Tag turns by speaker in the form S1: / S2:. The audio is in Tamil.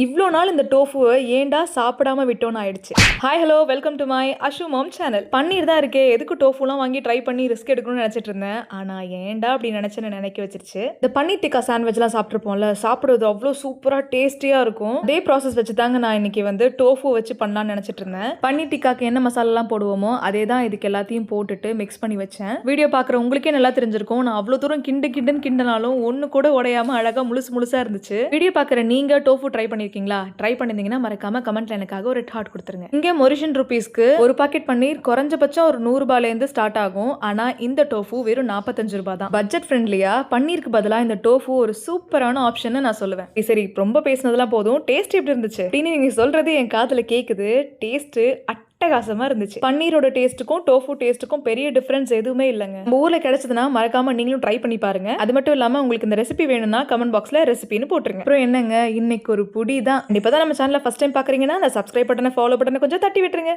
S1: இவ்ளோ நாள் இந்த டோஃபுவை ஏன்டா சாப்பிடாம விட்டோன்னு ஆயிடுச்சு. Hi hello welcome to my Ashu mom channel. Paneer தான் இருக்கே, எதுக்கு டோஃபுலாம் வாங்கி ட்ரை பண்ணி ரிஸ்க் எடுக்கணும்னு நினைச்சிட்டு இருந்தேன். ஆனா ஏன்டா அப்படி நினைச்சேன்னு நினைக்க வச்சிருச்சு. இந்த பன்னீர் டிக்கா சாண்ட்விச்லாம் சாப்பிட்டுருப்போம்ல, சாப்பிடுறது அவ்வளோ சூப்பரா டேஸ்டியா இருக்கும். அதே ப்ராசஸ் வச்சு தாங்க நான் இன்னைக்கு வந்து டோஃபு வச்சு பண்ணலாம்னு நினைச்சிட்டு இருந்தேன். பன்னீர் டிக்காக்கு என்ன மசாலாலாம் போடுவோமோ அதே தான் இதுக்கு எல்லாத்தையும் போட்டுட்டு மிக்ஸ் பண்ணி வச்சேன். வீடியோ பார்க்குற உங்களுக்கே நல்லா தெரிஞ்சிருக்கும். நான் அவ்வளோ தூரம் கிண்டனாலும் ஒன்று கூட உடையாம அழகா முழுசா இருந்துச்சு. வீடியோ பார்க்குற நீங்க டோஃபு ட்ரை பண்ணி ட்ரை பண்ணிருந்தீங்கன்னா மறக்காம கமெண்ட்ல எனக்காக ஒரு ஹார்ட் கொடுத்துருங்க. இங்க மொரிஷன் ரூபீஸ்க்கு ஒரு பாக்கெட் பன்னீர் குறைஞ்சபட்சம் ஒரு 100 ரூபாயில இருந்து ஸ்டார்ட் ஆகும். ஆனா இந்த டோஃபு வெறும் 45 ரூபாய் தான். பட்ஜெட் ஃப்ரெண்ட்லியா பன்னீருக்கு பதிலா இந்த டோஃபு ஒரு சூப்பரான ஆப்ஷன் நான் சொல்லுவேன். சரி, ரொம்ப பேசினதெல்லாம் போதும். டேஸ்ட் எப்படி இருந்துச்சு அப்படின்னு நீங்க சொல்றது என் காதுல கேக்குது. டேஸ்ட் அட்டகாசமா இருந்துச்சு. பன்னீரோட டேஸ்ட்டுக்கும் டோஃபு டேஸ்ட்டுக்கும் பெரிய டிஃபரன்ஸ் எதுவுமே இல்லைங்க. நம்ம ஊர்ல கிடைச்சதுன்னா மறக்காம நீங்களும் ட்ரை பண்ணி பாருங்க. அது மட்டும் இல்லாம உங்களுக்கு இந்த ரெசிபி வேணும்னா கமெண்ட் பாக்ஸ்ல ரெசிபின்னு போட்டுருங்க. அப்புறம் என்னங்க, இன்னைக்கு ஒரு புடி தான். இப்பதான் நம்ம சேனலை ஃபர்ஸ்ட் டைம் பாக்குறீங்கன்னா அந்த சப்ஸ்கிரைப் பட்டனை ஃபாலோ பட்டனை கொஞ்சம் தட்டி விட்டுருங்க.